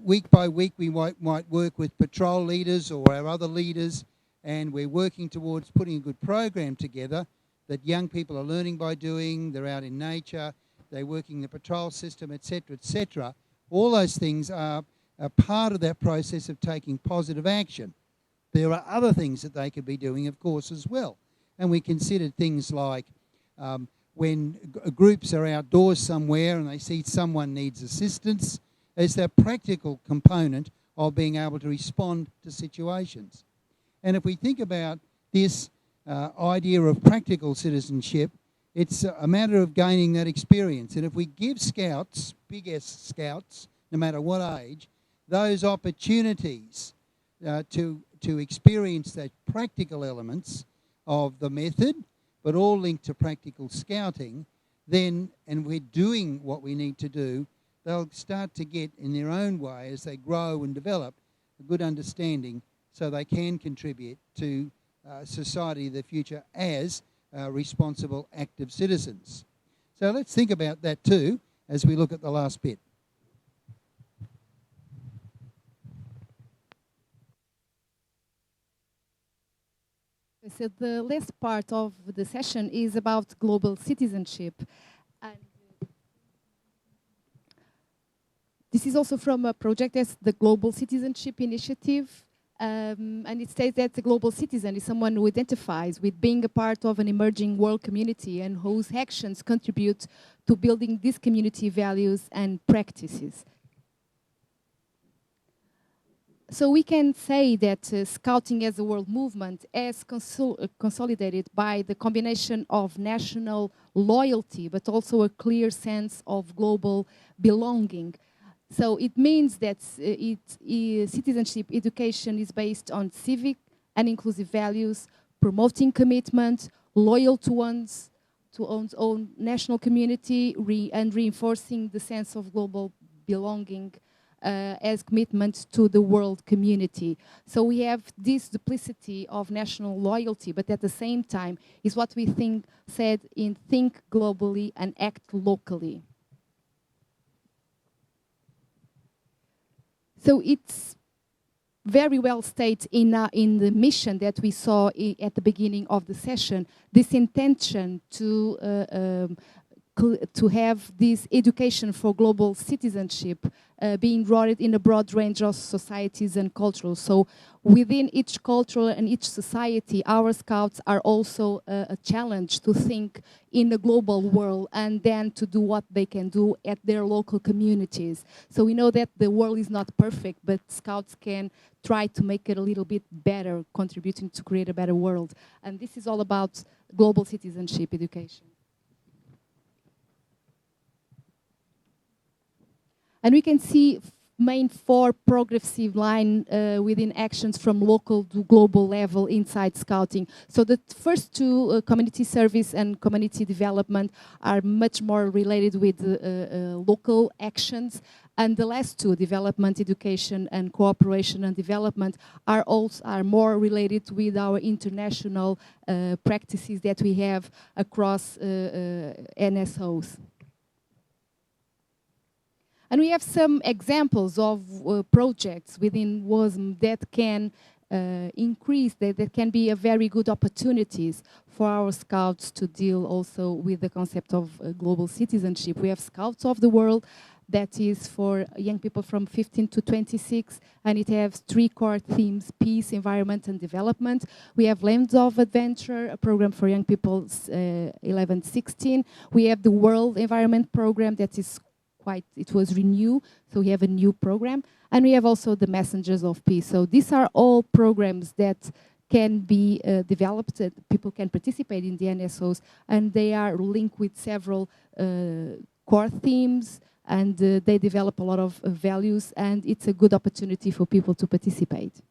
week by week we might work with patrol leaders or our other leaders, and we're working towards putting a good program together that young people are learning by doing, they're out in nature, they're working the patrol system, etc., etc. All those things are a part of that process of taking positive action. There are other things that they could be doing, of course, as well. And we considered things like when groups are outdoors somewhere and they see someone needs assistance, there's that practical component of being able to respond to situations. And if we think about this idea of practical citizenship, it's a matter of gaining that experience. And if we give scouts, big S scouts, no matter what age, those opportunities to experience that practical elements of the method, but all linked to practical scouting, then, and we're doing what we need to do, they'll start to get, in their own way, as they grow and develop, a good understanding so they can contribute to society of the future as responsible, active citizens. So let's think about that too as we look at the last bit. So the last part of the session is about global citizenship. And this is also from a project as the Global Citizenship Initiative. And it states that the global citizen is someone who identifies with being a part of an emerging world community and whose actions contribute to building these community values and practices. So we can say that Scouting as a world movement is consolidated by the combination of national loyalty, but also a clear sense of global belonging. So it means that citizenship education is based on civic and inclusive values, promoting commitment, loyal to one's own national community, and reinforcing the sense of global belonging as commitment to the world community. So we have this duplicity of national loyalty, but at the same time is what we said in think globally and act locally. So it's very well stated in the mission that we saw at the beginning of the session, this intention to have this education for global citizenship being rooted in a broad range of societies and cultures. So within each culture and each society, our scouts are also a challenge to think in a global world and then to do what they can do at their local communities. So we know that the world is not perfect, but scouts can try to make it a little bit better, contributing to create a better world. And this is all about global citizenship education. And we can see main 4 progressive line within actions from local to global level inside Scouting. So the first 2, community service and community development, are much more related with local actions. And the last 2, development, education, and cooperation and development, are more related with our international practices that we have across NSOs. And we have some examples of projects within WSEC that can increase, that can be a very good opportunities for our scouts to deal also with the concept of global citizenship. We have Scouts of the World, that is for young people from 15 to 26, and it has 3 core themes: peace, environment, and development. We have Lands of Adventure, a program for young people 11 to 16. We have the World Environment Program that is it was renewed, so we have a new program. And we have also the Messengers of Peace. So these are all programs that can be developed, people can participate in the NSOs, and they are linked with several core themes, and they develop a lot of values, and it's a good opportunity for people to participate.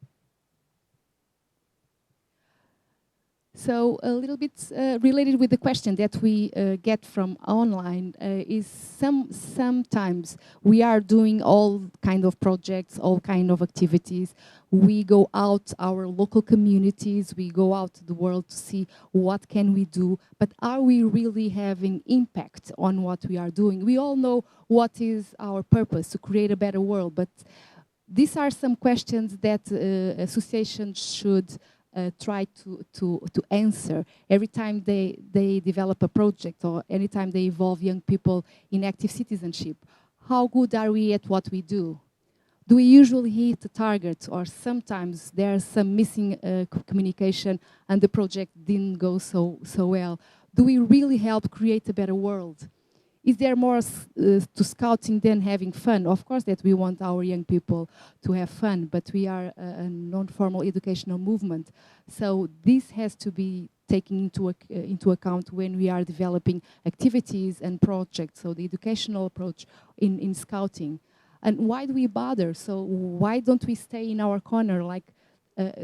So a little bit related with the question that we get from online is sometimes we are doing all kind of projects, all kind of activities. We go out our local communities, we go out to the world to see what can we do, but are we really having impact on what we are doing? We all know what is our purpose, to create a better world, but these are some questions that associations should try to answer every time they develop a project or anytime they involve young people in active citizenship. How good are we at what we do? Do we usually hit the target, or sometimes there's some missing communication and the project didn't go so well? Do we really help create a better world? is there more to scouting than having fun? Of course that we want our young people to have fun, but we are a non-formal educational movement. So this has to be taken into account when we are developing activities and projects, so the educational approach in scouting. And why do we bother? So why don't we stay in our corner, like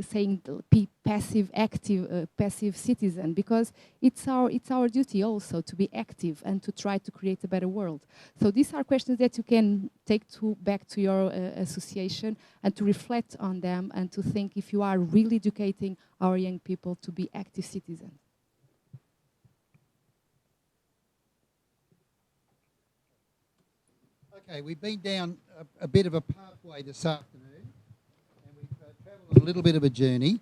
saying passive, active, passive citizen? Because it's our duty also to be active and to try to create a better world. So these are questions that you can take back to your association and to reflect on them and to think if you are really educating our young people to be active citizens. Okay, we've been down a bit of a pathway this afternoon. Travelled a little bit of a journey.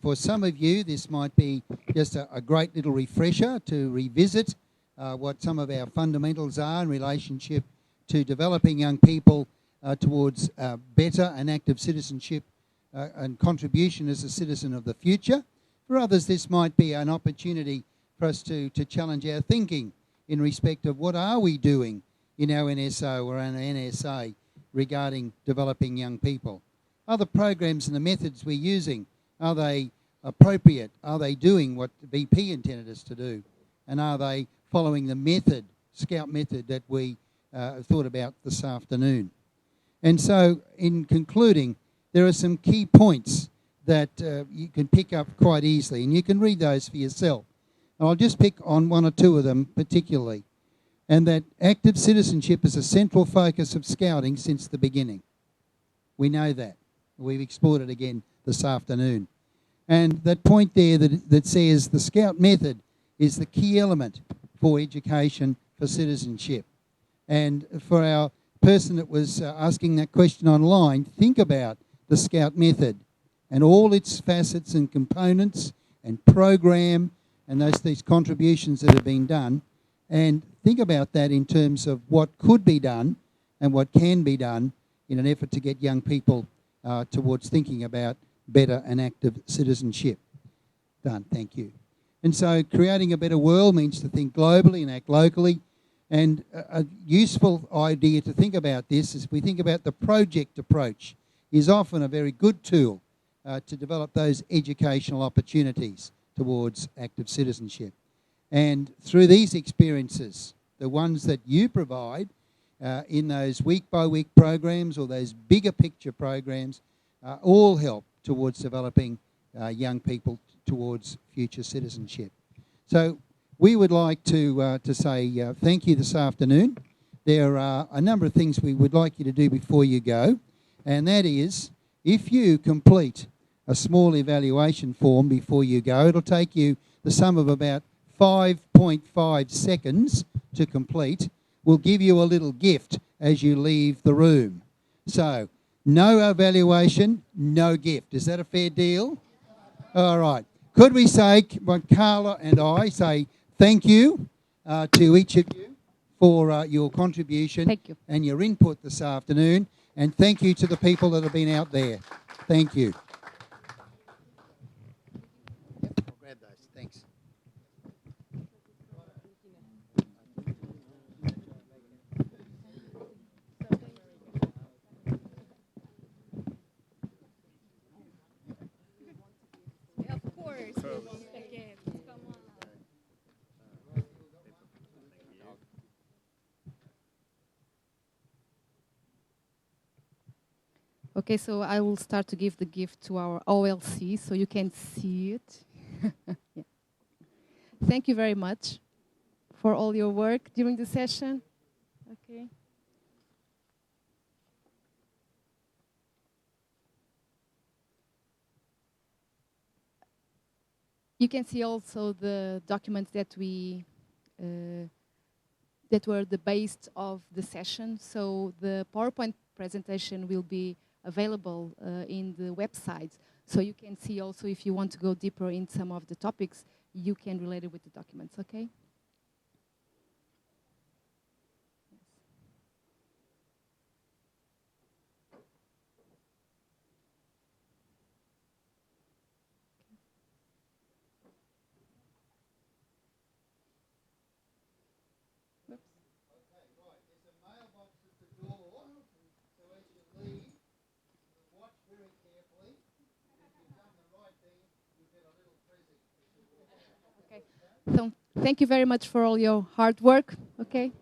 For some of you, this might be just a great little refresher to revisit what some of our fundamentals are in relationship to developing young people towards better and active citizenship and contribution as a citizen of the future. For others, this might be an opportunity for us to challenge our thinking in respect of what are we doing in our NSO or our NSA regarding developing young people. Are the programs and the methods we're using, are they appropriate? Are they doing what the BP intended us to do? And are they following the method, Scout method, that we thought about this afternoon? And so, in concluding, there are some key points that you can pick up quite easily, and you can read those for yourself. And I'll just pick on one or two of them particularly. And that active citizenship is a central focus of Scouting since the beginning. We know that. We've explored it again this afternoon. And that point there that says the Scout method is the key element for education for citizenship. And for our person that was asking that question online, think about the Scout method and all its facets and components and program and these contributions that have been done, and think about that in terms of what could be done and what can be done in an effort to get young people towards thinking about better and active citizenship. Done, thank you. And so creating a better world means to think globally and act locally. And a useful idea to think about this is if we think about the project approach is often a very good tool to develop those educational opportunities towards active citizenship. And through these experiences, the ones that you provide, in those week-by-week programs or those bigger picture programs all help towards developing young people towards future citizenship. So we would like to say thank you this afternoon. There are a number of things we would like you to do before you go, and that is if you complete a small evaluation form before you go, it'll take you the sum of about 5.5 seconds to complete. We'll give you a little gift as you leave the room. So, no evaluation, no gift. Is that a fair deal? All right. Could we say, Carla and I say thank you to each of you for your contribution and your input this afternoon, and thank you to the people that have been out there. Thank you. Yep, I'll grab those. Thanks. Of course, we won't forget. Come on. Okay, so I will start to give the gift to our OLC so you can see it. Yeah. Thank you very much for all your work during the session. Okay. You can see also the documents that we that were the base of the session. So the PowerPoint presentation will be available in the website. So you can see also if you want to go deeper in some of the topics, you can relate it with the documents, okay? Oops. So thank you very much for all your hard work. Okay.